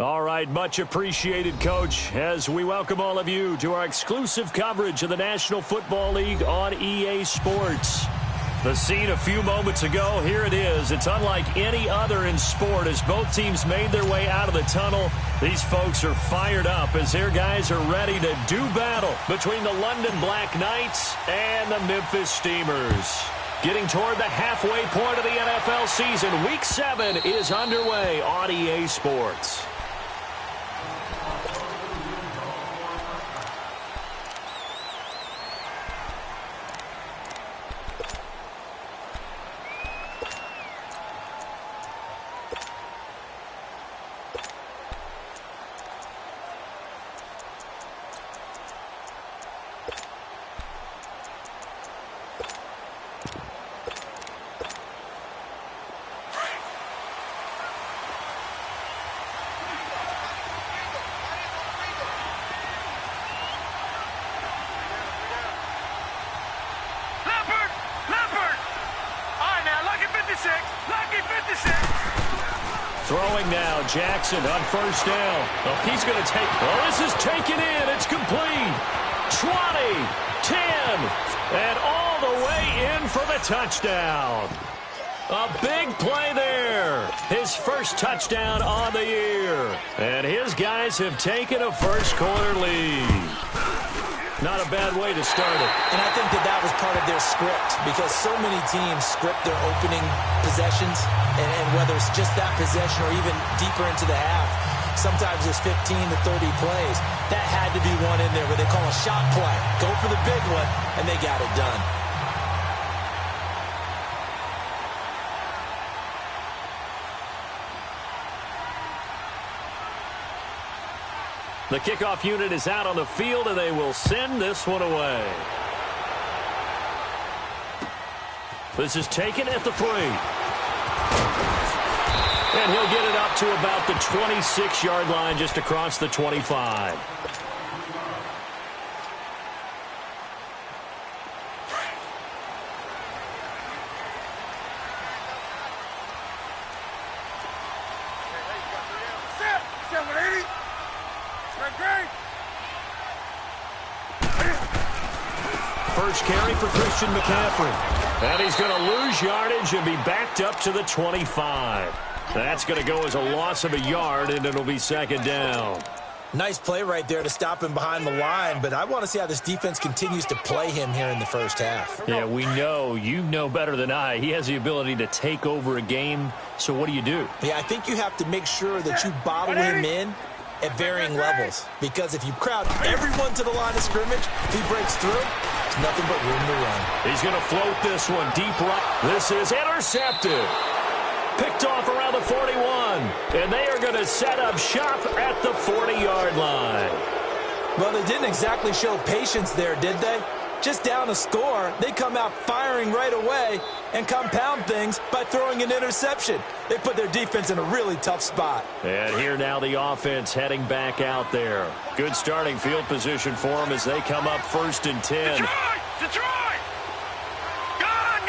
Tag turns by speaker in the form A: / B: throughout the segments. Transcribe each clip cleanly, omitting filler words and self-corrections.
A: All right, much appreciated, Coach, as we welcome all of you to our exclusive coverage of the National Football League on EA Sports. The scene a few moments ago, here it is. It's unlike any other in sport as both teams made their way out of the tunnel. These folks are fired up as their guys are ready to do battle between the London Black Knights and the Memphis Steamers. Getting toward the halfway point of the NFL season, Week 7 is underway on EA Sports. Throwing now, Jackson on first down. Oh, he's going to take. Oh, this is taken in. It's complete. 20, 10, and all the way in for the touchdown. A big play there. His first touchdown on the year. And his guys have taken a first-quarter lead. Not a bad way to start it.
B: And I think that was part of their script because so many teams script their opening possessions, and whether it's just that possession or even deeper into the half, sometimes it's 15 to 30 plays. That had to be one in there where they call a shot play. Go for the big one, and they got it done.
A: The kickoff unit is out on the field, and they will send this one away. This is taken at the 3. And he'll get it up to about the 26-yard line, just across the 25. First carry for Christian McCaffrey. And he's going to lose yardage and be backed up to the 25. That's going to go as a loss of a yard, and it'll be second down.
B: Nice play right there to stop him behind the line, but I want to see how this defense continues to play him here in the first half.
A: Yeah, we know. You know better than I. He has the ability to take over a game, so what do you do?
B: Yeah, I think you have to make sure that you bottle him in at varying levels, because if you crowd everyone to the line of scrimmage, if he breaks through, there's nothing but room to run.
A: He's going to float this one deep right. This is intercepted. Picked off around the 41. And they are going to set up shop at the 40-yard line.
B: Well, they didn't exactly show patience there, did they? Just down a score, they come out firing right away and compound things by throwing an interception. They put their defense in a really tough spot.
A: And here now the offense heading back out there. Good starting field position for them as they come up 1st and 10.
C: Detroit! Gone!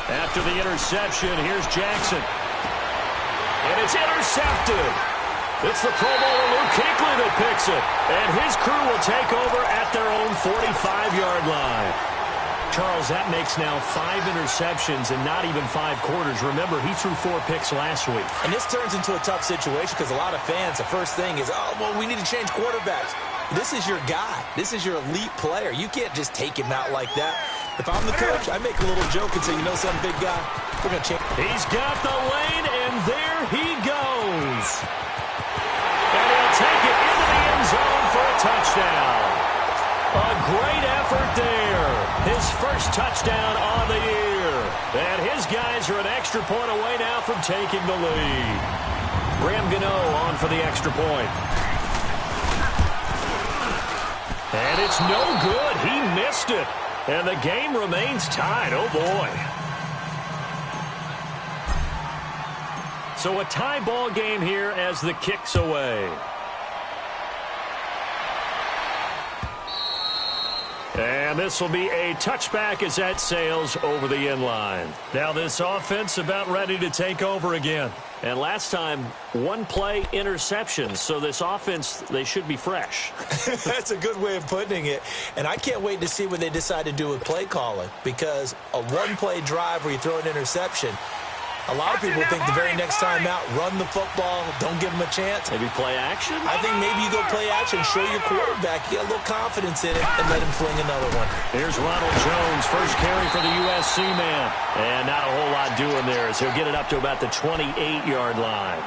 A: After the interception, here's Jackson. And it's intercepted. It's the Pro Bowler Luke Kuechly that picks it. And his crew will take over at their own 45-yard line. Charles, that makes now 5 interceptions and not even 5 quarters. Remember, he threw 4 picks last week.
B: And this turns into a tough situation because a lot of fans, the first thing is, oh, well, we need to change quarterbacks. This is your guy. This is your elite player. You can't just take him out like that. If I'm the coach, I make a little joke and say, you know something, big guy? We're going to change.
A: He's got the lane, and there he goes. And he'll take it into the end zone for a touchdown. A great effort there. His first touchdown on the year. And his guys are an extra point away now from taking the lead. Graham Gano on for the extra point. And it's no good. He missed it. And the game remains tied. Oh, boy. So a tie ball game here as the kick's away. And And this will be a touchback as that sails over the inline. Now this offense about ready to take over again. And last time, one play interception. So this offense, they should be fresh.
B: That's a good way of putting it. And I can't wait to see what they decide to do with play calling. Because a one-play drive where you throw an interception, a lot of people think the very next time out, run the football, don't give them a chance.
A: Maybe play action?
B: I think maybe you go play action, show your quarterback, you get a little confidence in it, and let him fling another one.
A: Here's Ronald Jones, first carry for the USC man. And not a whole lot doing there as he'll get it up to about the 28-yard line.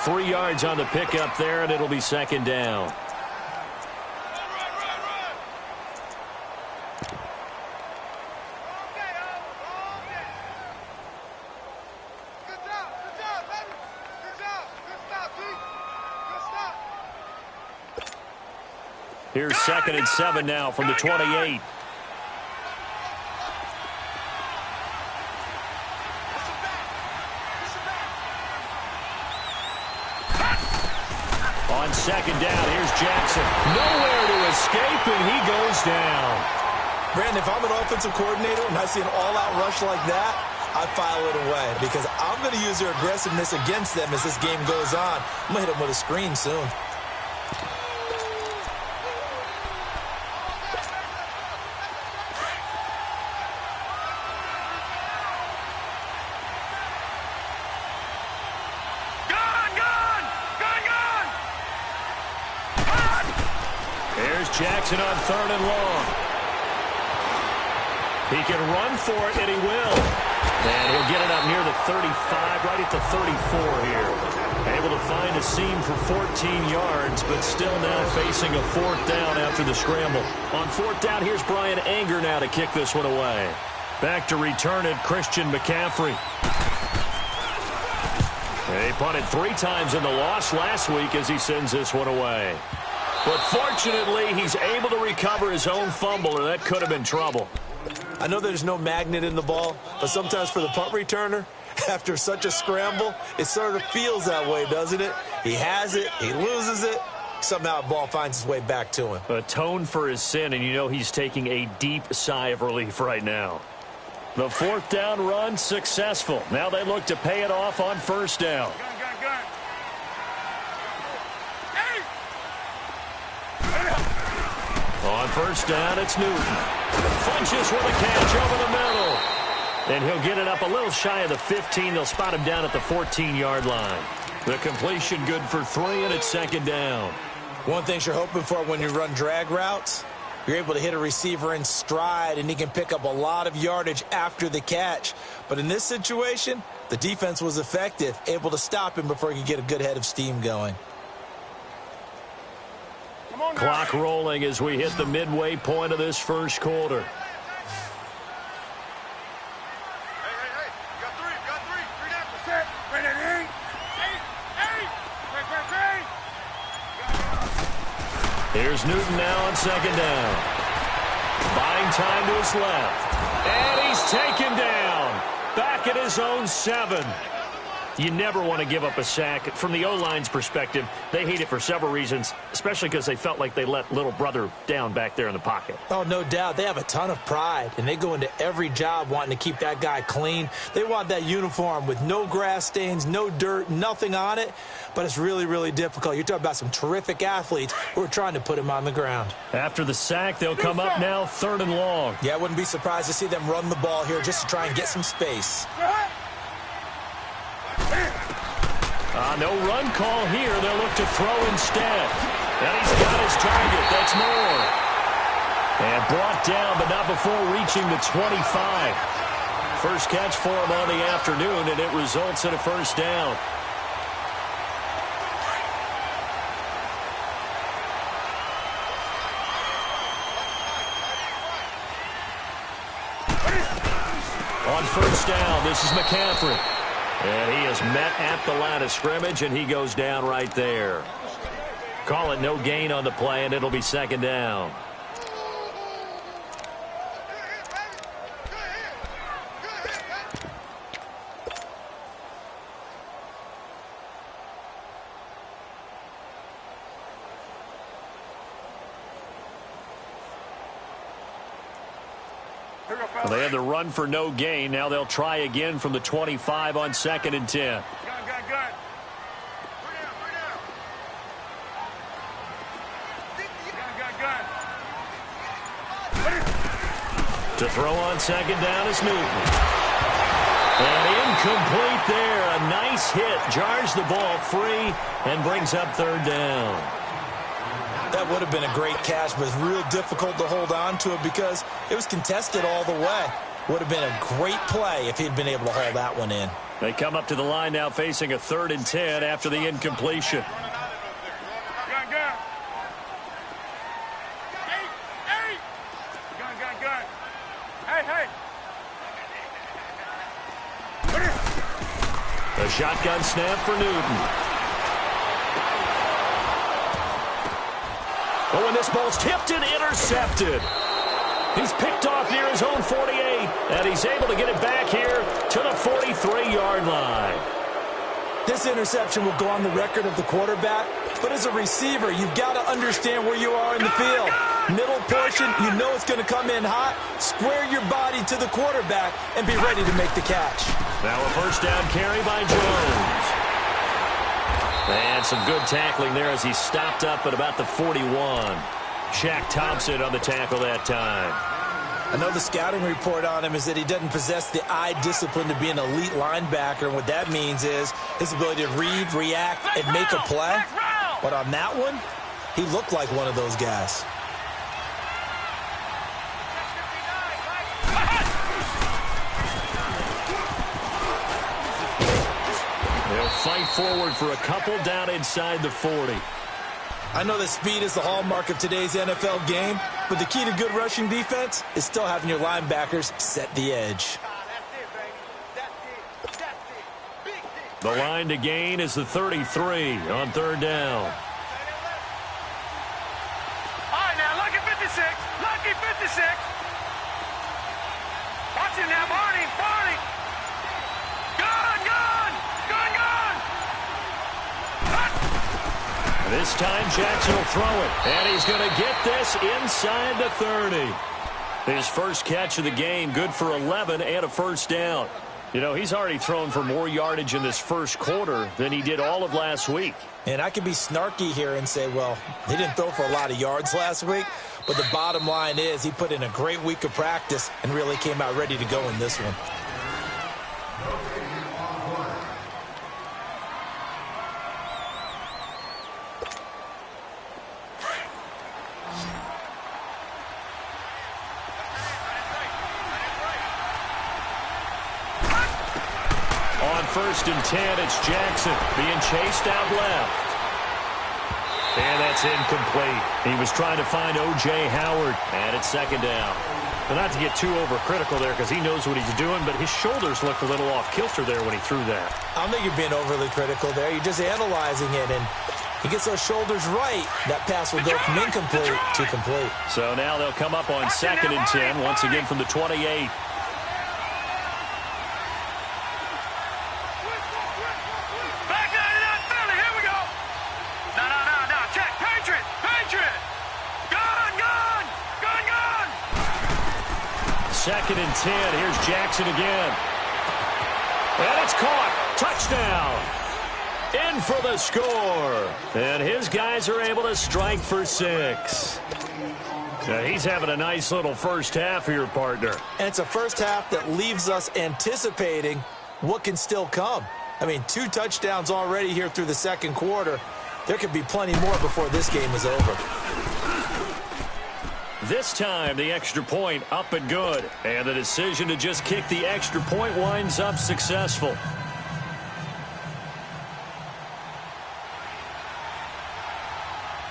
A: 3 yards on the pickup there, and it'll be second down. Here's 2nd and 7 now from the 28. On 2nd down, here's Jackson. Nowhere to escape, and he goes down.
B: Brandon, if I'm an offensive coordinator and I see an all-out rush like that, I file it away because I'm going to use their aggressiveness against them as this game goes on. I'm going to hit them with a screen soon.
A: Jackson on 3rd and long. He can run for it, and he will. And he'll get it up near the 35, right at the 34 here. Able to find a seam for 14 yards, but still now facing a 4th down after the scramble. On 4th down, here's Brian Anger now to kick this one away. Back to return it, Christian McCaffrey. He punted 3 times in the loss last week as he sends this one away. But fortunately, he's able to recover his own fumble, or that could have been trouble.
B: I know there's no magnet in the ball, but sometimes for the punt returner, after such a scramble, it sort of feels that way, doesn't it? He has it, he loses it, somehow the ball finds its way back to him.
A: Atone for his sin, and you know he's taking a deep sigh of relief right now. The 4th down run successful. Now they look to pay it off on 1st down. On 1st down, it's Newton. Funches with a catch over the middle. And he'll get it up a little shy of the 15. They'll spot him down at the 14-yard line. The completion good for 3, and it's 2nd down.
B: One thing you're hoping for when you run drag routes, you're able to hit a receiver in stride, and he can pick up a lot of yardage after the catch. But in this situation, the defense was effective, able to stop him before he could get a good head of steam going.
A: Clock rolling as we hit the midway point of this 1st quarter. Here's Newton now on 2nd down. Buying time to his left. And he's taken down. Back at his own 7. You never want to give up a sack. From the O-line's perspective, they hate it for several reasons, especially because they felt like they let little brother down back there in the pocket.
B: Oh, no doubt. They have a ton of pride, and they go into every job wanting to keep that guy clean. They want that uniform with no grass stains, no dirt, nothing on it, but it's really, really difficult. You're talking about some terrific athletes who are trying to put him on the ground.
A: After the sack, they'll come up now 3rd and long.
B: Yeah, I wouldn't be surprised to see them run the ball here just to try and get some space.
A: No run call here. They'll look to throw instead. And he's got his target. That's Moore. And brought down, but not before reaching the 25. First catch for him on the afternoon, and it results in a 1st down. On 1st down, this is McCaffrey. And he is met at the line of scrimmage, and he goes down right there. Call it no gain on the play, and it'll be 2nd down. Well, they had the run for no gain. Now they'll try again from the 25 on 2nd and 10. To throw on 2nd down is Newton. And incomplete there. A nice hit. Jars the ball free and brings up 3rd down.
B: That would have been a great catch, but it's real difficult to hold on to it because it was contested all the way. Would have been a great play if he'd been able to haul that one in.
A: They come up to the line now facing a 3rd and 10 after the incompletion. The shotgun snap for Newton. Oh, and this ball's tipped and intercepted. He's picked off near his own 48, and he's able to get it back here to the 43-yard line.
B: This interception will go on the record of the quarterback, but as a receiver, you've got to understand where you are in the field. Middle portion, you know it's going to come in hot. Square your body to the quarterback and be ready to make the catch.
A: Now a 1st down carry by Jones. And some good tackling there as he stopped up at about the 41. Shaq Thompson on the tackle that time.
B: I know the scouting report on him is that he doesn't possess the eye discipline to be an elite linebacker. And what that means is his ability to read, react, and make a play. But on that one, he looked like one of those guys.
A: They'll fight forward for a couple down inside the 40.
B: I know that speed is the hallmark of today's NFL game, but the key to good rushing defense is still having your linebackers set the edge.
A: The line to gain is the 33 on 3rd down.
C: All right, now, lucky 56. Lucky 56. Watch it now, Barney. Barney. Gun, gun. Gun, gun.
A: This time Jackson will throw it, and he's going to get this inside the 30. His first catch of the game, good for 11 and a 1st down. You know, he's already thrown for more yardage in this first quarter than he did all of last week.
B: And I could be snarky here and say, well, he didn't throw for a lot of yards last week, but the bottom line is he put in a great week of practice and really came out ready to go in this one.
A: On 1st and 10, it's Jackson being chased out left. And that's incomplete. He was trying to find O.J. Howard, and it's 2nd down. But not to get too overcritical there because he knows what he's doing, but his shoulders looked a little off kilter there when he threw that.
B: I don't think you're being overly critical there. You're just analyzing it, and he gets those shoulders right. That pass will go from incomplete to complete.
A: So now they'll come up on 2nd and 10, once again from the 28. Second and 10. Here's Jackson again. And it's caught. Touchdown. In for the score. And his guys are able to strike for 6. Now he's having a nice little first half here, partner.
B: And it's a first half that leaves us anticipating what can still come. I mean, 2 touchdowns already here through the second quarter. There could be plenty more before this game is over.
A: This time, the extra point up and good. And the decision to just kick the extra point winds up successful.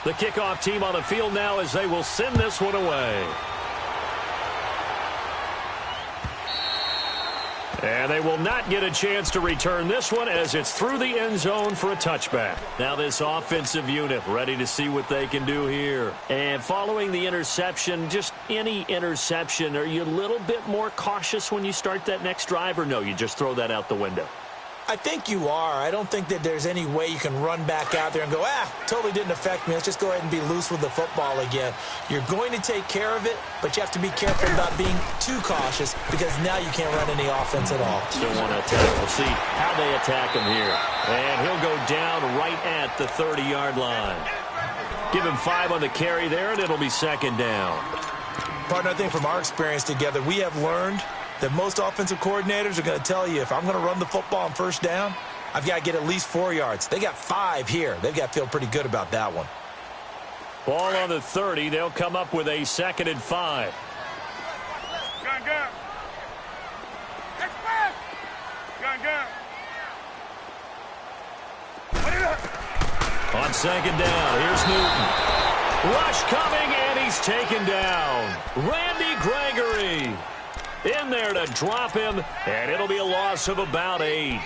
A: The kickoff team on the field now as they will send this one away. And they will not get a chance to return this one as it's through the end zone for a touchback. Now this offensive unit ready to see what they can do here. And following the interception, just any interception, are you a little bit more cautious when you start that next drive, or no, you just throw that out the window?
B: I think you are. I don't think that there's any way you can run back out there and go, totally didn't affect me. Let's just go ahead and be loose with the football again. You're going to take care of it, but you have to be careful about being too cautious because now you can't run any offense at all.
A: Still want to attack. We'll see how they attack him here. And he'll go down right at the 30-yard line. Give him 5 on the carry there, and it'll be second down.
B: Partner, I think from our experience together, we have learned that most offensive coordinators are going to tell you, if I'm going to run the football on first down, I've got to get at least 4 yards. They got 5 here. They've got to feel pretty good about that one.
A: Ball on the 30. They'll come up with a 2nd and 5.
C: Gun, gun. Express. Gun, gun.
A: On 2nd down, here's Newton. Rush coming, and he's taken down. Randy Gregory in there to drop him, and it'll be a loss of about 8.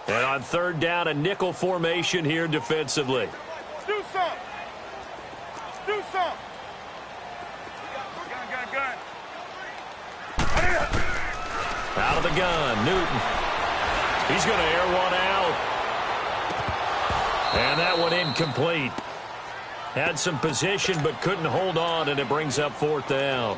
A: And on 3rd down, a nickel formation here defensively.
C: Do something. Do something. Gun, gun, gun.
A: Out of the gun, Newton. He's going to air one out. And that one incomplete. Had some position but couldn't hold on, and it brings up 4th down.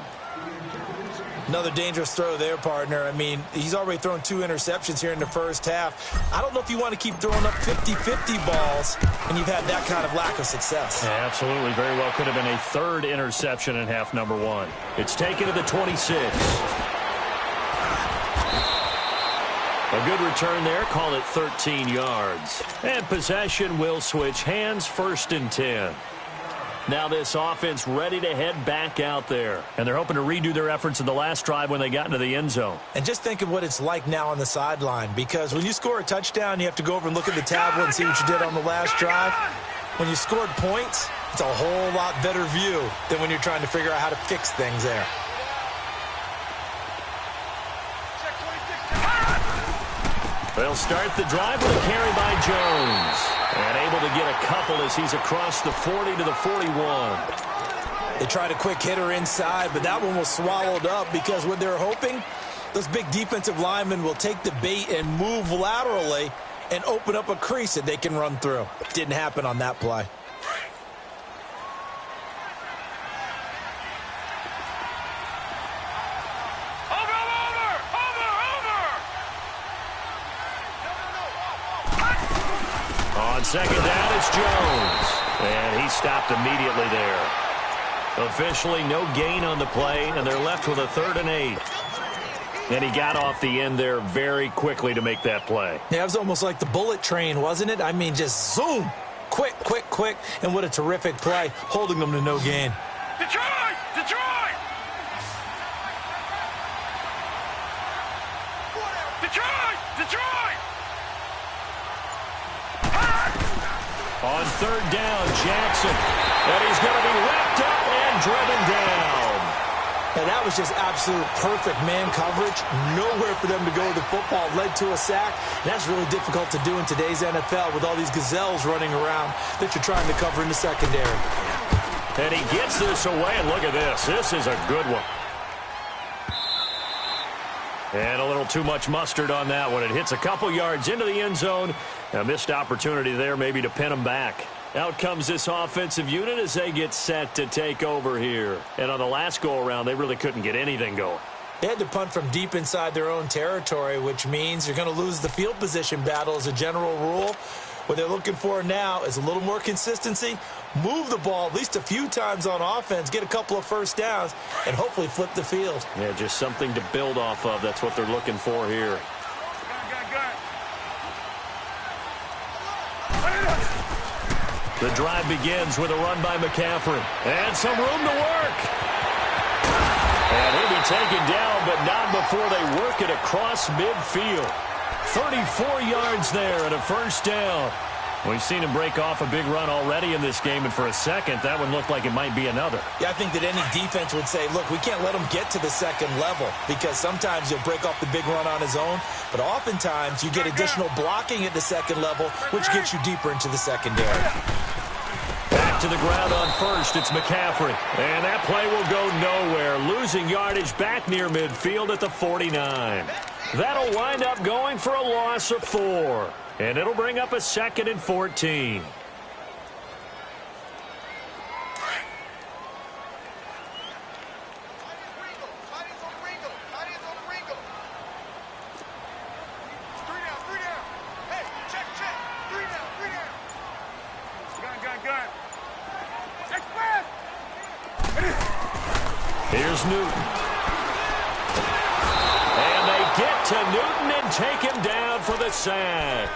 B: Another dangerous throw there, partner. I mean, he's already thrown 2 interceptions here in the first half. I don't know if you want to keep throwing up 50-50 balls when you've had that kind of lack of success.
A: Yeah, absolutely. Very well could have been a 3rd interception in half number 1. It's taken to the 26. A good return there. Call it 13 yards. And possession will switch hands, 1st and 10. Now this offense ready to head back out there. And they're hoping to redo their efforts in the last drive when they got into the end zone.
B: And just think of what it's like now on the sideline, because when you score a touchdown, you have to go over and look at the tablet and see what you did on the last drive. When you scored points, it's a whole lot better view than when you're trying to figure out how to fix things there.
A: They'll start the drive with a carry by Jones. And able to get a couple as he's across the 40 to the 41.
B: They tried a quick hitter inside, but that one was swallowed up because what they're hoping, those big defensive linemen will take the bait and move laterally and open up a crease that they can run through. Didn't happen on that play.
A: On 2nd down, it's Jones. And he stopped immediately there. Officially, no gain on the play, and they're left with a 3rd and 8. And he got off the end there very quickly to make that play.
B: Yeah, it was almost like the bullet train, wasn't it? I mean, just zoom. Quick, quick, quick. And what a terrific play, holding them to no gain.
C: Detroit! Detroit! Detroit! Detroit!
A: On 3rd down, Jackson. And he's going to be wrapped up and driven down.
B: And that was just absolute perfect man coverage. Nowhere for them to go with the football. Led to a sack. And that's really difficult to do in today's NFL with all these gazelles running around that you're trying to cover in the secondary.
A: And he gets this away, and look at this. This is a good one. And a little too much mustard on that one. It hits a couple yards into the end zone. A missed opportunity there maybe to pin them back. Out comes this offensive unit as they get set to take over here. And on the last go-around, they really couldn't get anything going.
B: They had to punt from deep inside their own territory, which means you're going to lose the field position battle as a general rule. What they're looking for now is a little more consistency, move the ball at least a few times on offense, get a couple of first downs, and hopefully flip the field.
A: Yeah, just something to build off of. That's what they're looking for here. The drive begins with a run by McCaffrey. And some room to work. And he'll be taken down, but not before they work it across midfield. 34 yards there and a 1st down. We've seen him break off a big run already in this game, and for a second, that one looked like it might be another.
B: Yeah, I think that any defense would say, look, we can't let him get to the second level, because sometimes he'll break off the big run on his own, but oftentimes you get additional blocking at the second level, which gets you deeper into the secondary.
A: Back to the ground on first, it's McCaffrey. And that play will go nowhere, losing yardage back near midfield at the 49. That'll wind up going for a loss of 4. And it'll bring up a 2nd and 14. Here's Newton. And they get to Newton and take him down for the sack.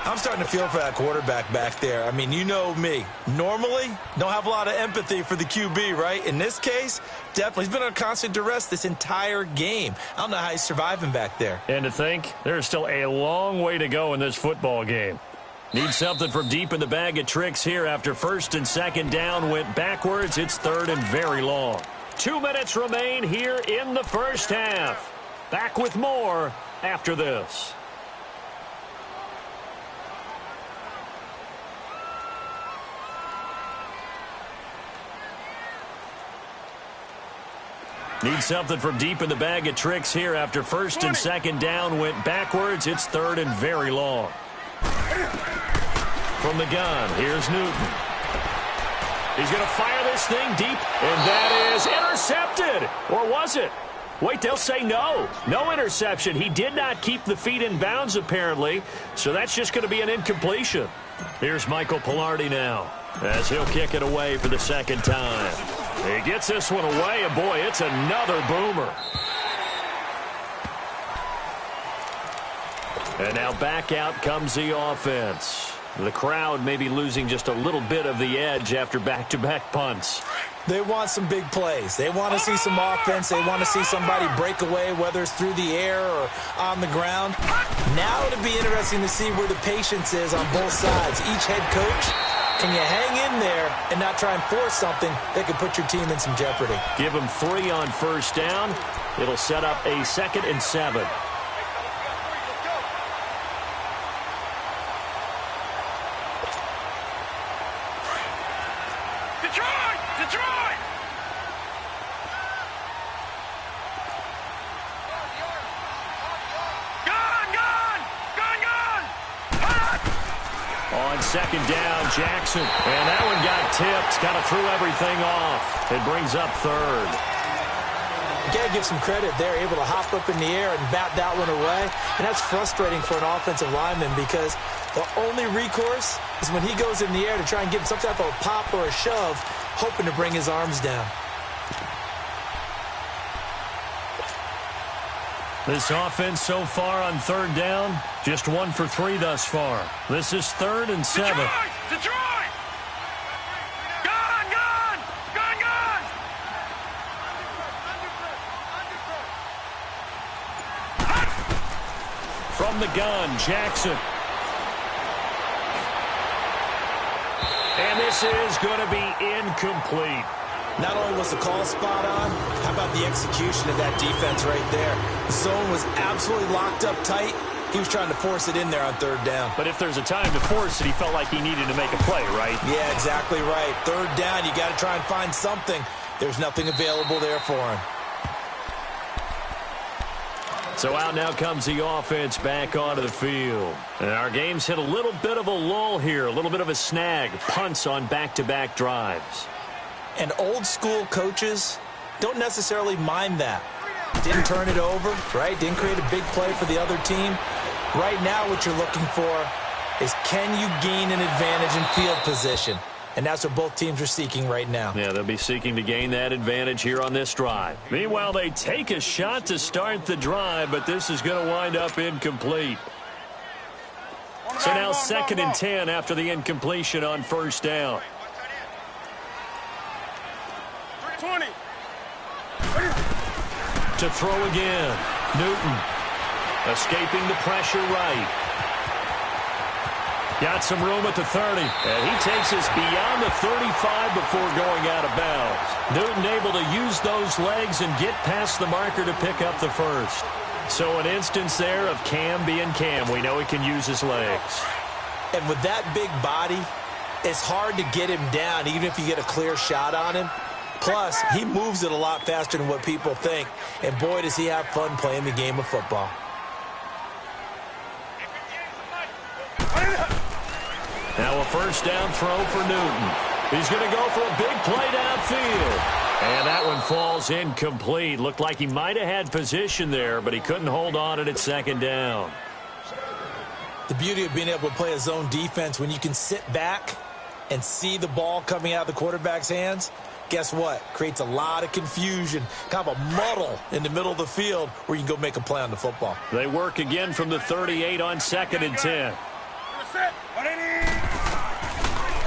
B: I'm starting to feel for that quarterback back there. I mean, you know me. Normally, don't have a lot of empathy for the QB, right? In this case, definitely. He's been under constant duress this entire game. I don't know how he's surviving back there.
A: And to think, there's still a long way to go in this football game. Need something from deep in the bag of tricks here after 1st and 2nd down went backwards. It's 3rd and very long. 2 minutes remain here in the first half. Back with more after this. Need something from deep in the bag of tricks here after 1st and 2nd down went backwards. It's 3rd and very long. From the gun, here's Newton. He's going to fire this thing deep, and that is intercepted. Or was it? Wait, they'll say no. No interception. He did not keep the feet in bounds, apparently, so that's just going to be an incompletion. Here's Michael Pilardi now, as he'll kick it away for the 2nd time. He gets this one away, and boy, it's another boomer. And now back out comes the offense. The crowd may be losing just a little bit of the edge after back-to-back punts.
B: They want some big plays. They want to see some offense. They want to see somebody break away, whether it's through the air or on the ground. Now it'll be interesting to see where the patience is on both sides. Each head coach, can you hang in there and not try and force something that could put your team in some jeopardy?
A: Give them 3 on 1st down. It'll set up a 2nd and 7.
C: Detroit!
A: On 2nd down, Jackson. And that one got tipped. Kind of threw everything off. It brings up 3rd.
B: You got to give some credit. They're able to hop up in the air and bat that one away. And that's frustrating for an offensive lineman because the only recourse is when he goes in the air to try and get some type of a pop or a shove, hoping to bring his arms down.
A: This offense so far on 3rd down, just 1 for 3 thus far. This is 3rd and 7.
C: Detroit! Gun!
A: From the gun, Jackson. And this is going to be incomplete.
B: Not only was the call spot on, how about the execution of that defense right there? The zone was absolutely locked up tight. He was trying to force it in there on 3rd down.
A: But if there's a time to force it, he felt like he needed to make a play, right?
B: Yeah, exactly right. 3rd down, you got to try and find something. There's nothing available there for him.
A: So out now comes the offense back onto the field. And our game's hit a little bit of a lull here, a little bit of a snag. Punts on back-to-back drives.
B: And old-school coaches don't necessarily mind that. Didn't turn it over, right? Didn't create a big play for the other team. Right now what you're looking for is can you gain an advantage in field position? And that's what both teams are seeking right now.
A: Yeah, they'll be seeking to gain that advantage here on this drive. Meanwhile, they take a shot to start the drive, but this is going to wind up incomplete. So now 2nd and 10 after the incompletion on 1st down.
C: 20.
A: To throw again. Newton escaping the pressure right. Got some room at the 30, and he takes us beyond the 35 before going out of bounds. Newton able to use those legs and get past the marker to pick up the first. So an instance there of Cam being Cam. We know he can use his legs.
B: And with that big body, it's hard to get him down, even if you get a clear shot on him. Plus, he moves it a lot faster than what people think. And boy, does he have fun playing the game of football.
A: Now a first down throw for Newton. He's going to go for a big play downfield. And that one falls incomplete. Looked like he might have had position there, but he couldn't hold on at second down.
B: The beauty of being able to play a zone defense when you can sit back and see the ball coming out of the quarterback's hands, guess what? Creates a lot of confusion, kind of a muddle in the middle of the field where you can go make a play on the football.
A: They work again from the 38 on 2nd and 10.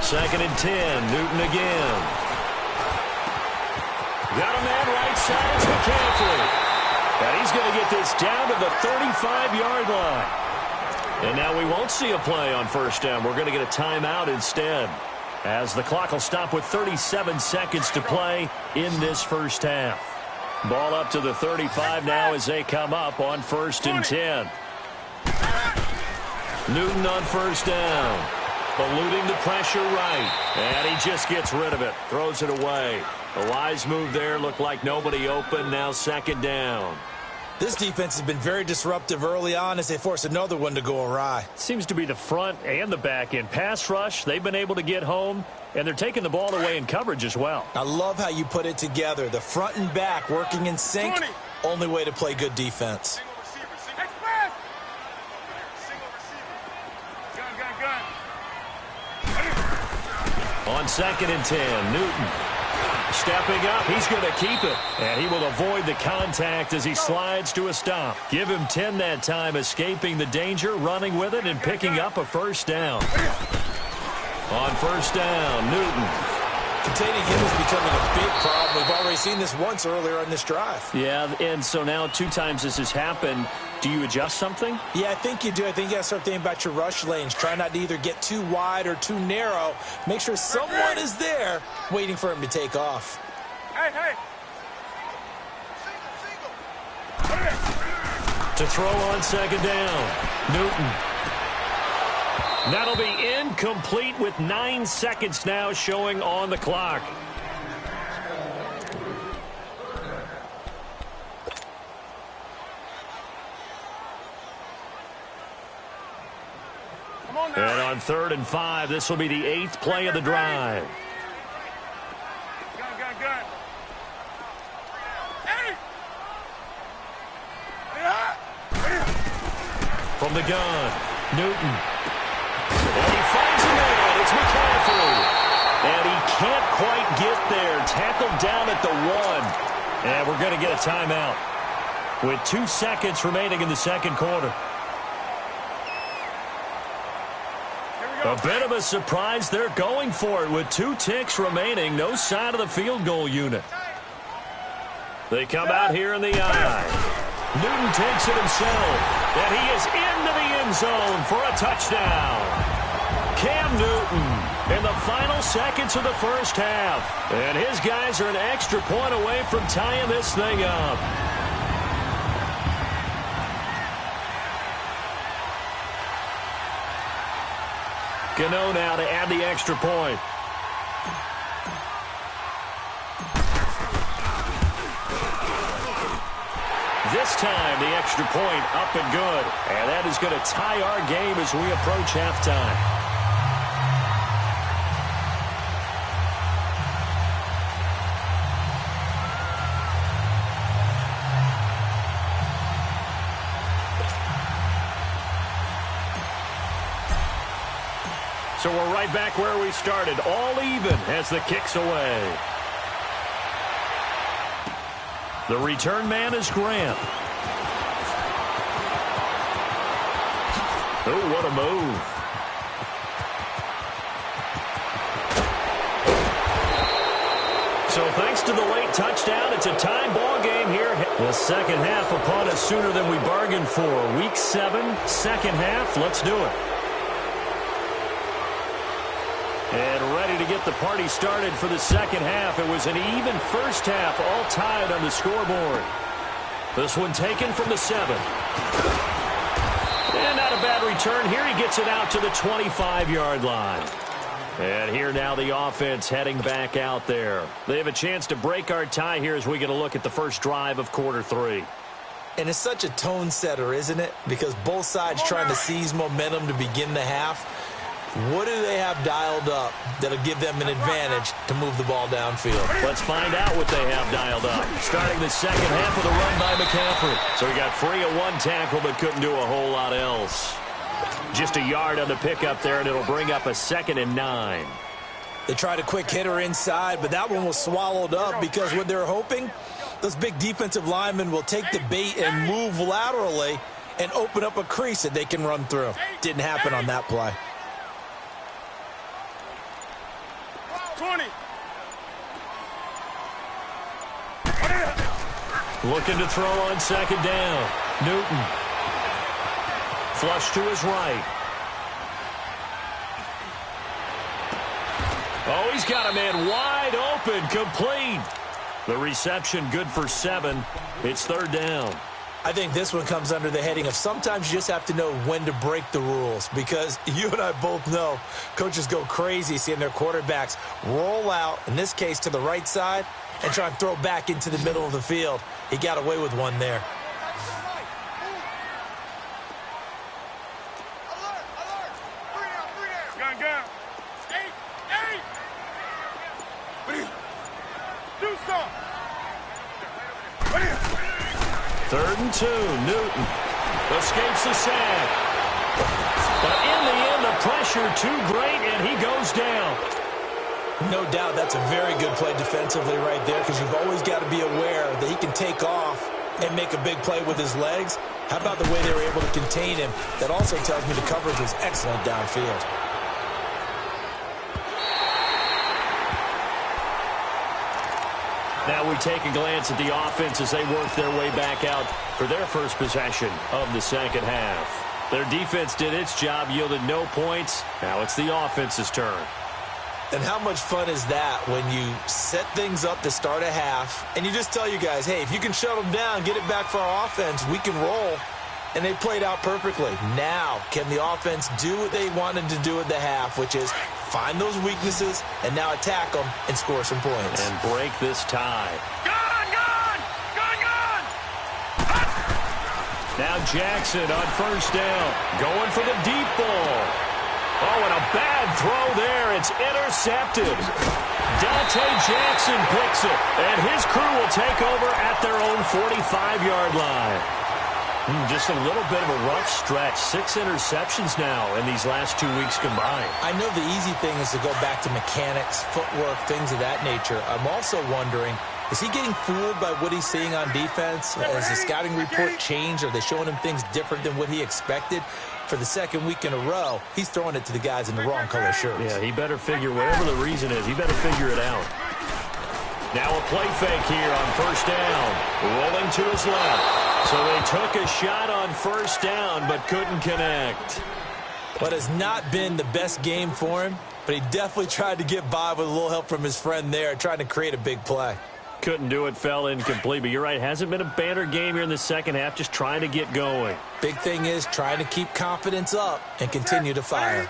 A: 2nd and 10, Newton again. Got a man right side, it's McCaffrey. And he's going to get this down to the 35-yard line. And now we won't see a play on first down. We're going to get a timeout instead, as the clock will stop with 37 seconds to play in this first half. Ball up to the 35 now as they come up on 1st and 10. Newton on first down. Eluding the pressure right. And he just gets rid of it. Throws it away. A wise move there. Looked like nobody open. Now 2nd down.
B: This defense has been very disruptive early on as they force another one to go awry.
A: Seems to be the front and the back end. Pass rush, they've been able to get home, and they're taking the ball away in coverage as well.
B: I love how you put it together. The front and back working in sync.
C: 20.
B: Only way to play good defense.
A: On 2nd and 10, Newton stepping up. He's going to keep it, and he will avoid the contact as he slides to a stop. Give him 10 that time, escaping the danger, running with it, and picking up a first down. On first down, Newton.
B: Containing him is becoming a big problem. We've already seen this once earlier on this drive.
A: Yeah, and so now 2 times this has happened. Do you adjust something?
B: Yeah, I think you do. I think you got to start thinking about your rush lanes. Try not to either get too wide or too narrow. Make sure someone is there waiting for him to take off.
C: Hey.
A: To throw on 2nd down, Newton. That'll be incomplete with 9 seconds now showing on the clock. And on 3rd and 5, this will be the 8th play of the drive.
C: Gun.
A: From the gun, Newton. And he finds a man. It's McCaffrey. And he can't quite get there. Tackled down at the 1. And we're going to get a timeout with 2 seconds remaining in the second quarter. A bit of a surprise. They're going for it with 2 ticks remaining. No sign of the field goal unit. They come out here in the eye. Newton takes it himself. And he is into the end zone for a touchdown. Cam Newton in the final seconds of the first half. And his guys are an extra point away from tying this thing up. Gano now to add the extra point. This time, the extra point up and good. And that is going to tie our game as we approach halftime. So we're right back where we started, all even as the kick's away. The return man is Grant. Oh, what a move. So thanks to the late touchdown, it's a tie ball game here. The second half upon us sooner than we bargained for. Week 7, second half, let's do it. get the party started for the second half. It was an even first half, all tied on the scoreboard. This one taken from the 7. And not a bad return here. He gets it out to the 25-yard line. And here now the offense heading back out there. They have a chance to break our tie here as we get a look at the first drive of quarter 3.
B: And it's such a tone setter, isn't it? Because both sides trying to seize momentum to begin the half. What do they have dialed up that'll give them an advantage to move the ball downfield?
A: Let's find out what they have dialed up. Starting the second half with a run by McCaffrey. So he got free of one tackle but couldn't do a whole lot else. Just a yard on the pickup there, and it'll bring up a 2nd and 9.
B: They tried a quick hitter inside, but that one was swallowed up because what they're hoping, those big defensive linemen will take the bait and move laterally and open up a crease that they can run through. Didn't happen on that play.
C: 20.
A: Looking to throw on second down. Newton. Flush to his right. Oh, he's got a man wide open, complete. The reception good for 7. It's 3rd down.
B: I think this one comes under the heading of sometimes you just have to know when to break the rules, because you and I both know coaches go crazy seeing their quarterbacks roll out, in this case to the right side, and try and throw back into the middle of the field. He got away with one there.
C: Gun, gun. 8. Do something.
A: 3rd and 2. Newton escapes the sack. But in the end, the pressure too great, and he goes down.
B: No doubt that's a very good play defensively right there, because you've always got to be aware that he can take off and make a big play with his legs. How about the way they were able to contain him? That also tells me the coverage was excellent downfield.
A: Now we take a glance at the offense as they work their way back out for their first possession of the second half. Their defense did its job, yielded no points. Now it's the offense's turn.
B: And how much fun is that when you set things up to start a half and you just tell you guys, hey, if you can shut them down, get it back for our offense, we can roll. And they played out perfectly. Now, can the offense do what they wanted to do at the half, which is find those weaknesses and now attack them and score some points.
A: And break this tie.
C: Gun, gun! Gun, gun!
A: Now Jackson on first down. Going for the deep ball. Oh, and a bad throw there. It's intercepted. Dante Jackson picks it, and his crew will take over at their own 45-yard line. Just a little bit of a rough stretch. 6 interceptions now in these last 2 weeks combined.
B: I know the easy thing is to go back to mechanics, footwork, things of that nature. I'm also wondering, is he getting fooled by what he's seeing on defense? Has the scouting report changed? Are they showing him things different than what he expected? For the second week in a row, he's throwing it to the guys in the wrong color shirts.
A: Yeah, he better figure, whatever the reason is, he better figure it out. Now a play fake here on first down. Rolling to his left. So they took a shot on first down, but couldn't connect.
B: What has not been the best game for him, but he definitely tried to get by with a little help from his friend there, trying to create a big play.
A: Couldn't do it, fell incomplete, but you're right, hasn't been a banner game here in the second half, just trying to get going.
B: Big thing is trying to keep confidence up and continue to fire.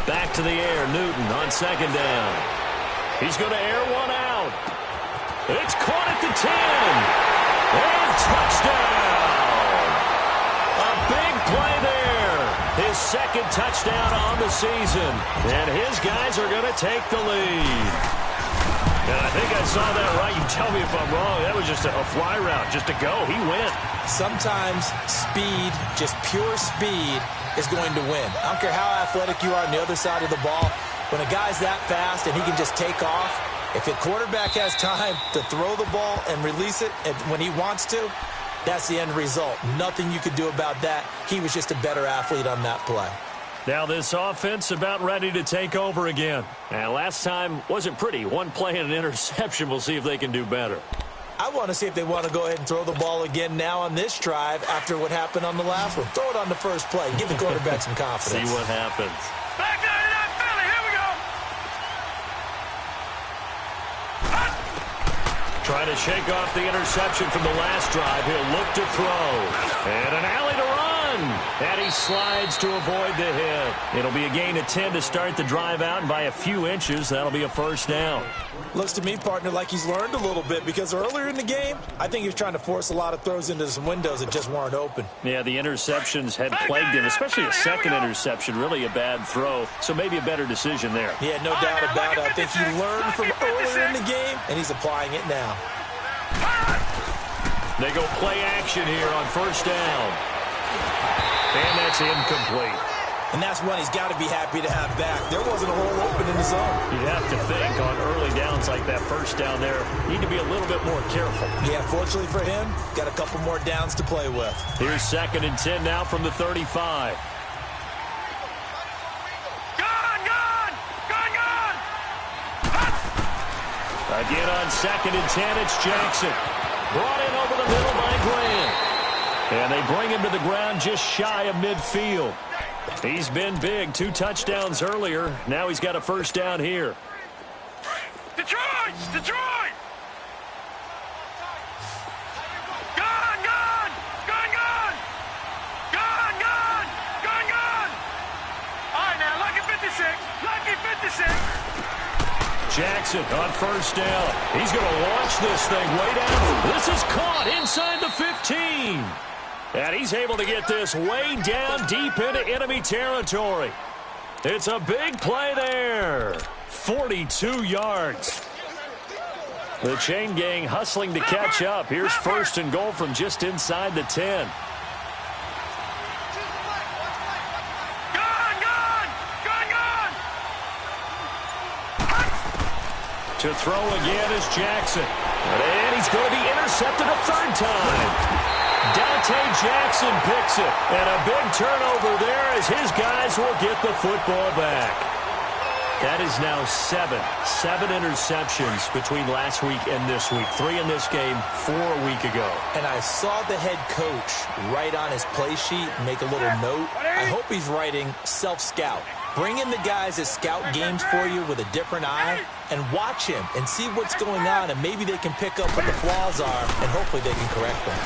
A: Back to the air, Newton on second down. He's going to air one out. It's caught at the 10. And touchdown. A big play there. His second touchdown on the season. And his guys are going to take the lead. And I think I saw that right. You tell me if I'm wrong. That was just a fly route, just to go. He went.
B: Sometimes speed, just pure speed, is going to win. I don't care how athletic you are on the other side of the ball. When a guy's that fast and he can just take off, if the quarterback has time to throw the ball and release it when he wants to, That's the end result. Nothing you could do about that. He was just a better athlete on that play.
A: Now this offense about ready to take over again. And last time wasn't pretty. One play and an interception. We'll see if they can do better.
B: I want to see if they want to go ahead and throw the ball again now on this drive after what happened on the last one. Throw it on the first play. Give the quarterback some confidence.
A: See what happens.
C: Back down to that Philly. Here we go.
A: Trying to shake off the interception from the last drive. He'll look to throw. And an alley to run. And he slides to avoid the hit. It'll be a gain of 10 to start the drive out, and by a few inches, that'll be a first down.
B: Looks to me, partner, like he's learned a little bit, because earlier in the game, I think he was trying to force a lot of throws into some windows that just weren't open.
A: Yeah, the interceptions had plagued him, especially a second interception, really a bad throw, so maybe a better decision there.
B: Yeah, no doubt about it. I think he learned from earlier in the game, and he's applying it now.
A: They go play action here on first down. And that's incomplete.
B: And that's one he's got to be happy to have back. There wasn't a hole open in the zone.
A: You have to think on early downs like that first down there, need to be a little bit more careful.
B: Yeah, fortunately for him, got a couple more downs to play with.
A: Here's 2nd and 10 now from the 35.
C: Gone!
A: Again on 2nd and 10, it's Jackson. Brought in over the middle by Graham. And they bring him to the ground just shy of midfield. He's been big. 2 touchdowns earlier. Now he's got a first down here.
C: Detroit! Gone! All right, now, lucky 56.
A: Jackson on first down. He's going to launch this thing way down. This is caught inside the 15. And he's able to get this way down deep into enemy territory. It's a big play there. 42 yards. The chain gang hustling to catch up. Here's 1st and goal from just inside the 10. To throw again is Jackson. And he's going to be intercepted a 3rd time. Dante Jackson picks it. And a big turnover there as his guys will get the football back. That is now 7 interceptions between last week and this week. 3 in this game, 4 a week ago. And
B: I saw the head coach write on his play sheet, make a little note. I hope he's writing self-scout. Bring in the guys that scout games for you with a different eye and watch him and see what's going on, and maybe they can pick up what the flaws are, and hopefully they can correct them.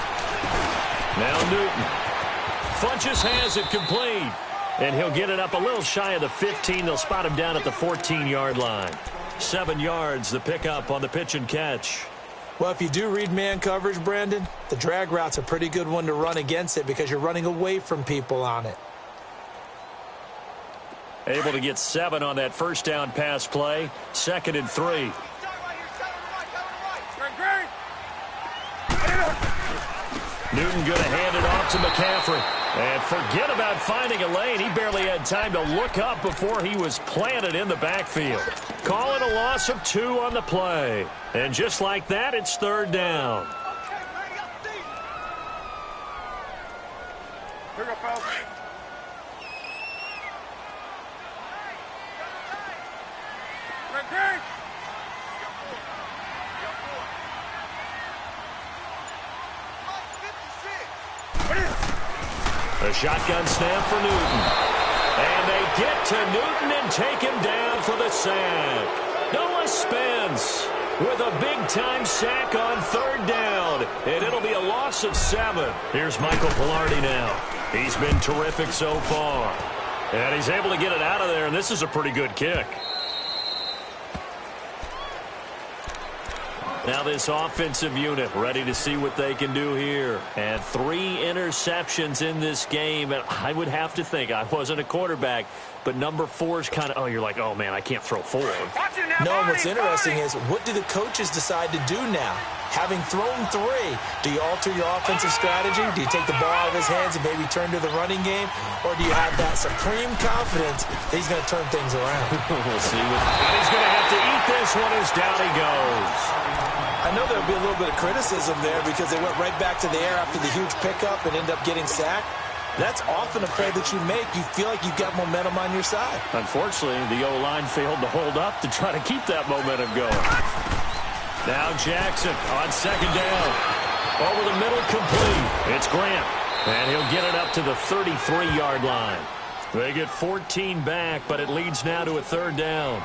A: Now Newton. Funches has it complete. And he'll get it up a little shy of the 15. They'll spot him down at the 14-yard line. 7 yards, the pickup on the pitch and catch.
B: Well, if you do read man coverage, Brandon, the drag route's a pretty good one to run against it because you're running away from people on it.
A: Able to get 7 on that first down pass play. 2nd and 3. Newton going to hand it off to McCaffrey. And forget about finding a lane. He barely had time to look up before he was planted in the backfield. Call it a loss of 2 on the play. And just like that, it's 3rd down.
C: Here we go, fellas.
A: A shotgun snap for Newton. And they get to Newton and take him down for the sack. Noah Spence with a big-time sack on 3rd down. And it'll be a loss of 7. Here's Michael Pilardi now. He's been terrific so far. And he's able to get it out of there, and this is a pretty good kick. Now this offensive unit ready to see what they can do here. And 3 interceptions in this game. And I would have to think, I wasn't a quarterback, but number 4 is kind of, oh, you're like, oh, man, I can't throw 4.
B: No, and what's interesting is, what do the coaches decide to do now? Having thrown 3, do you alter your offensive strategy? Do you take the ball out of his hands and maybe turn to the running game? Or do you have that supreme confidence that he's going to turn things around?
A: We'll see. And he's going to have to eat this one as down he goes.
B: I know there'll be a little bit of criticism there because they went right back to the air after the huge pickup and ended up getting sacked. That's often a play that you make. You feel like you've got momentum on your side.
A: Unfortunately, the O-line failed to hold up to try to keep that momentum going. Now Jackson on second down. Over the middle, complete. It's Grant. And he'll get it up to the 33-yard line. They get 14 back, but it leads now to a third down.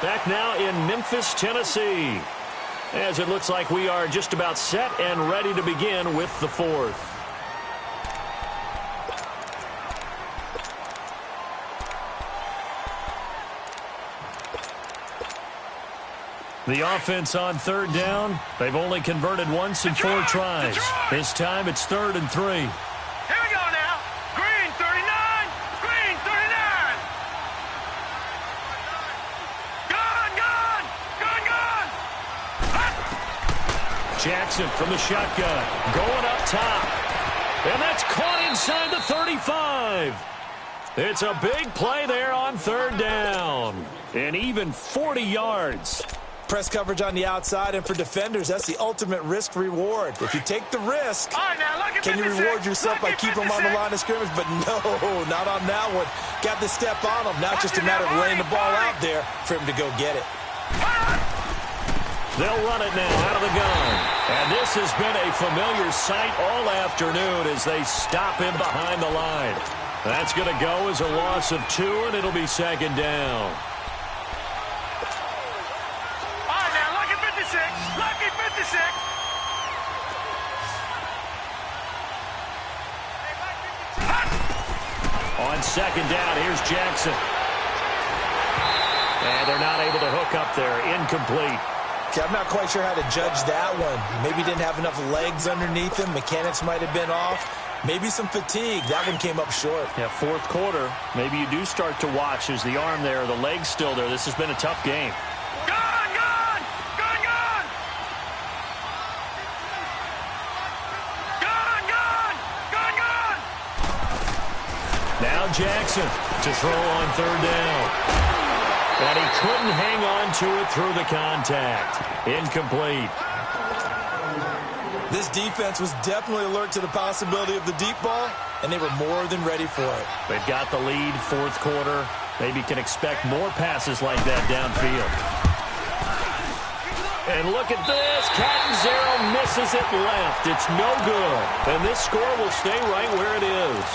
A: Back now in Memphis, Tennessee, as it looks like we are just about set and ready to begin with the fourth. The offense on third down. They've only converted once in 4 tries. This time it's 3rd and 3.
C: Here we go now. Green 39. Green 39. Gun.
A: Jackson from the shotgun. Going up top. And that's caught inside the 35. It's a big play there on third down. And even 40 yards.
B: Press coverage on the outside, and for defenders, that's the ultimate risk-reward. If you take the risk,
C: All right, now, look at
B: can you
C: 56.
B: reward yourself by keeping them on the line of scrimmage? But no, not on that one. Got the step on him. Now it's just a matter of laying the ball out there for him to go get it.
A: They'll run it now out of the gun. And this has been a familiar sight all afternoon as they stop him behind the line. That's going to go as a loss of 2, and it'll be second down.
C: Lucky 56.
A: On second down, here's Jackson. And they're not able to hook up there. Incomplete.
B: Okay, I'm not quite sure how to judge that one. Maybe he didn't have enough legs underneath him. Mechanics might have been off. Maybe some fatigue. That one came up short.
A: Yeah, fourth quarter. Maybe you do start to watch. Is the arm there, the leg's still there? This has been a tough game. Now Jackson to throw on third down. And he couldn't hang on to it through the contact. Incomplete.
B: This defense was definitely alert to the possibility of the deep ball, and they were more than ready for it.
A: They've got the lead, fourth quarter. Maybe can expect more passes like that downfield. And look at this. Catanzaro misses it left. It's no good. And this score will stay right where it is.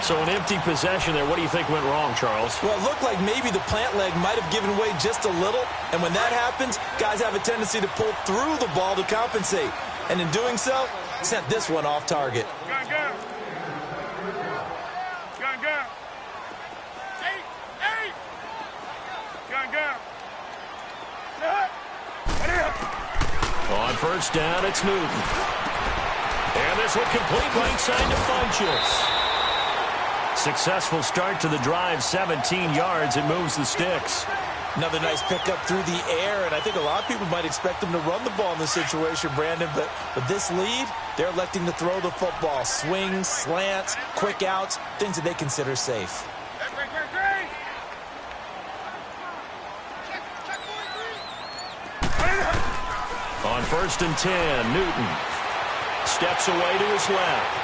A: So an empty possession there. What do you think went wrong, Charles?
B: Well, it looked like maybe the plant leg might have given way just a little. And when that happens, guys have a tendency to pull through the ball to compensate. And in doing so, sent this one off target.
C: Gun. Eight. Gun.
A: On first down, it's Newton. And this will complete right side to Funchess. Successful start to the drive, 17 yards. It moves the sticks.
B: Another nice pickup through the air, and I think a lot of people might expect them to run the ball in this situation, Brandon, but with this lead, they're electing to throw the football. Swings, slants, quick outs, things that they consider safe.
A: On first and 10, Newton steps away to his left.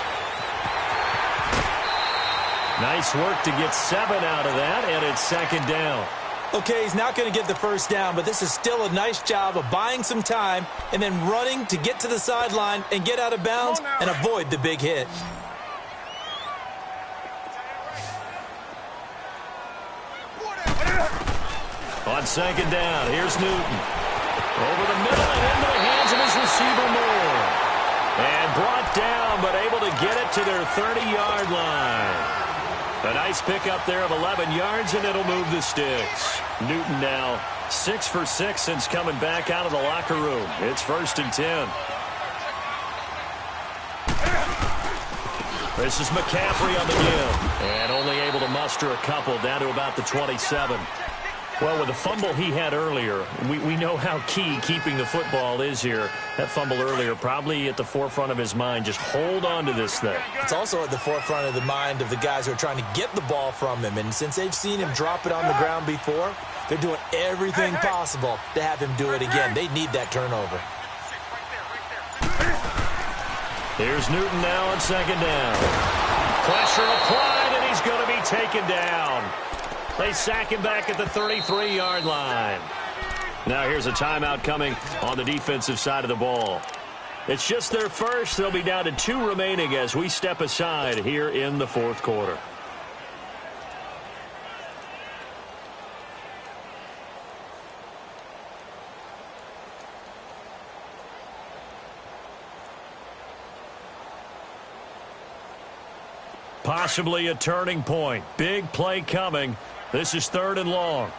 A: Nice work to get 7 out of that, and it's second down.
B: Okay, he's not going to get the first down, but this is still a nice job of buying some time and then running to get to the sideline and get out of bounds and avoid the big hit.
A: On second down, here's Newton. Over the middle and into the hands of his receiver Moore. And brought down, but able to get it to their 30-yard line. A nice pickup there of 11 yards, and it'll move the sticks. Newton now 6 for 6 since coming back out of the locker room. It's first and 10. This is McCaffrey on the give. And only able to muster a couple down to about the 27. Well, with the fumble he had earlier, we know how key keeping the football is here. That fumble earlier probably at the forefront of his mind. Just hold on to this thing.
B: It's also at the forefront of the mind of the guys who are trying to get the ball from him. And since they've seen him drop it on the ground before, they're doing everything possible to have him do it again. They need that turnover.
A: Here's Newton now on second down. Pressure applied, and he's going to be taken down. They sack him back at the 33-yard line. Now here's a timeout coming on the defensive side of the ball. It's just their first. They'll be down to 2 remaining as we step aside here in the fourth quarter. Possibly a turning point. Big play coming. This is 3rd and long.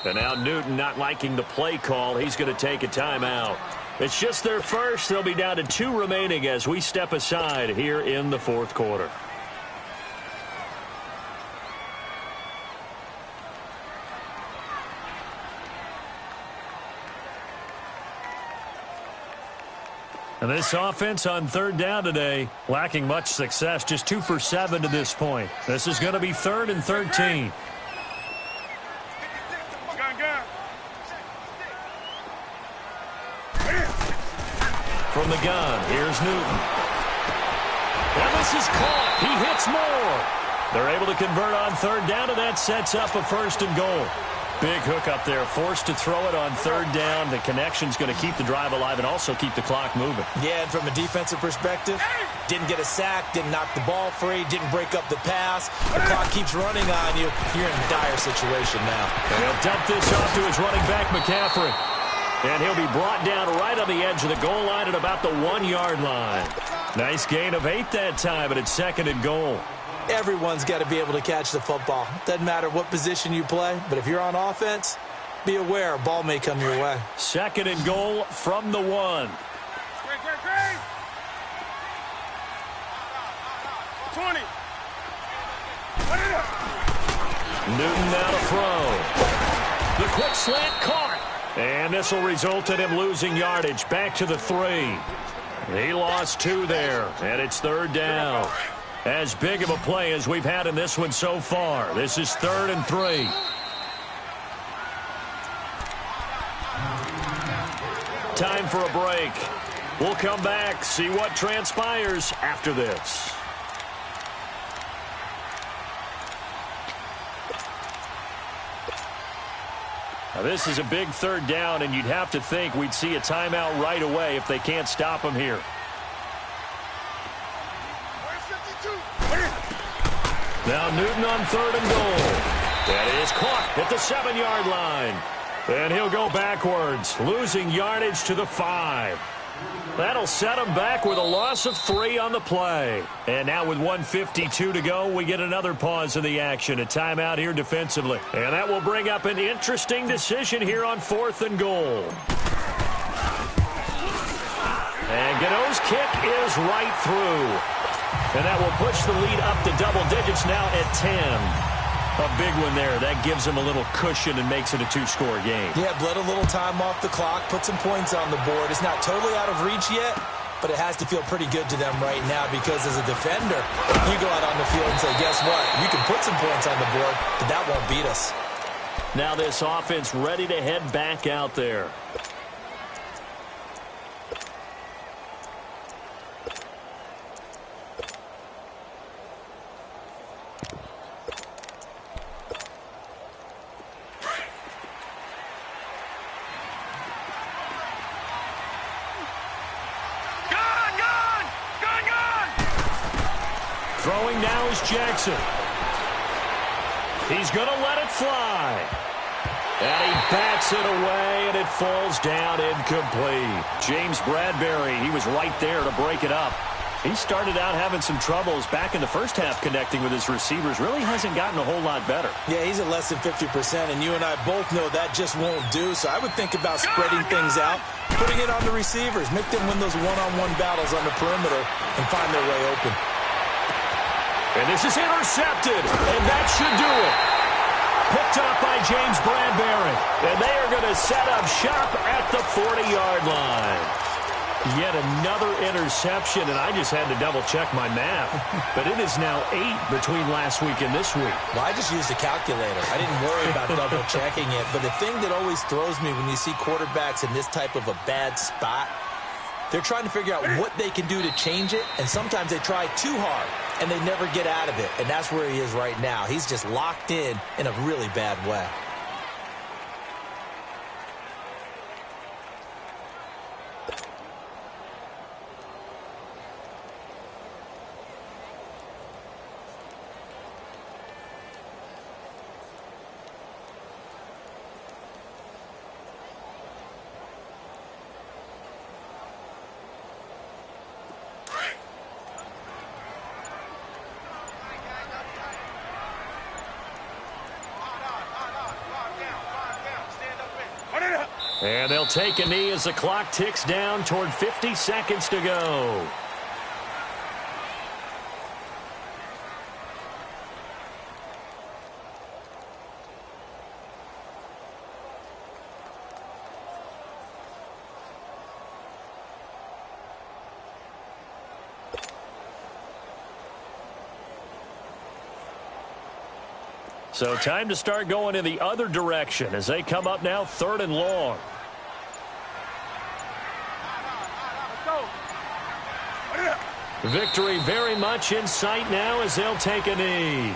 A: And now Newton not liking the play call. He's going to take a timeout. It's just their first. They'll be down to 2 remaining as we step aside here in the fourth quarter. And this offense on 3rd down today, lacking much success, just 2 for 7 to this point. This is going to be 3rd and 13. From the gun, here's Newton. And this is caught. He hits more. They're able to convert on 3rd down, and that sets up a 1st and goal. Big hook up there, forced to throw it on 3rd down. The connection's going to keep the drive alive and also keep the clock moving.
B: Yeah, and from a defensive perspective, didn't get a sack, didn't knock the ball free, didn't break up the pass. The clock keeps running on you. You're in a dire situation now.
A: And he'll dump this off to his running back, McCaffrey. And he'll be brought down right on the edge of the goal line at about the 1-yard line. Nice gain of 8 that time, but it's 2nd and goal.
B: Everyone's got to be able to catch the football. Doesn't matter what position you play, but if you're on offense, be aware a ball may come your way.
A: 2nd and goal from the 1.
C: 20.
A: Newton now to throw. The quick slant caught. And this will result in him losing yardage back to the 3. He lost 2 there, and it's 3rd down. As big of a play as we've had in this one so far. This is 3rd and 3. Time for a break. We'll come back, see what transpires after this. Now this is a big 3rd down, and you'd have to think we'd see a timeout right away if they can't stop him here. Now Newton on 3rd and goal. That is caught at the 7-yard line. And he'll go backwards, losing yardage to the 5. That'll set him back with a loss of 3 on the play. And now with 1:52 to go, we get another pause in the action. A timeout here defensively. And that will bring up an interesting decision here on 4th and goal. And Gano's kick is right through. And that will push the lead up to double digits now at 10. A big one there. That gives them a little cushion and makes it a 2-score game.
B: Yeah, bled a little time off the clock, put some points on the board. It's not totally out of reach yet, but it has to feel pretty good to them right now because as a defender, you go out on the field and say, guess what? You can put some points on the board, but that won't beat us.
A: Now this offense ready to head back out there. Throwing now is Jackson. He's going to let it fly. And he bats it away, and it falls down incomplete. James Bradbury, he was right there to break it up. He started out having some troubles back in the first half connecting with his receivers. Really hasn't gotten a whole lot better.
B: Yeah, he's at less than 50%, and you and I both know that just won't do. So I would think about spreading things out, putting it on the receivers, make them win those one-on-one battles on the perimeter, and find their way open.
A: And this is intercepted, and that should do it. picked off by James Bradbury. And they are going to set up shop at the 40-yard line. Yet another interception, and I just had to double-check my math. But it is now 8 between last week and this week.
B: Well, I just used a calculator. I didn't worry about double-checking it. But the thing that always throws me when you see quarterbacks in this type of a bad spot, they're trying to figure out what they can do to change it, and sometimes they try too hard, and they never get out of it. And that's where he is right now. He's just locked in a really bad way.
A: And they'll take a knee as the clock ticks down toward 50 seconds to go. So time to start going in the other direction as they come up now 3rd and long. Victory very much in sight now as they'll take a knee.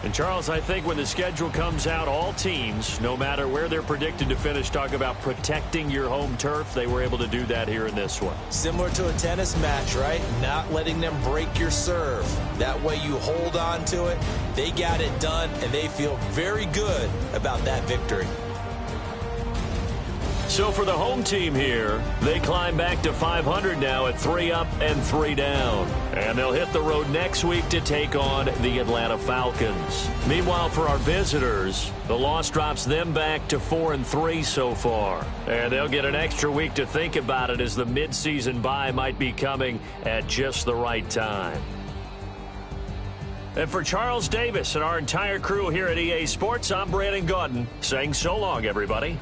A: And, Charles, I think when the schedule comes out, all teams, no matter where they're predicted to finish, talk about protecting your home turf. They were able to do that here in this one.
B: Similar to a tennis match, right? Not letting them break your serve. That way you hold on to it. They got it done, and they feel very good about that victory.
A: So for the home team here, they climb back to 500 now at 3 up and 3 down. And they'll hit the road next week to take on the Atlanta Falcons. Meanwhile, for our visitors, the loss drops them back to 4 and 3 so far. And they'll get an extra week to think about it as the midseason bye might be coming at just the right time. And for Charles Davis and our entire crew here at EA Sports, I'm Brandon Gaudin saying so long, everybody.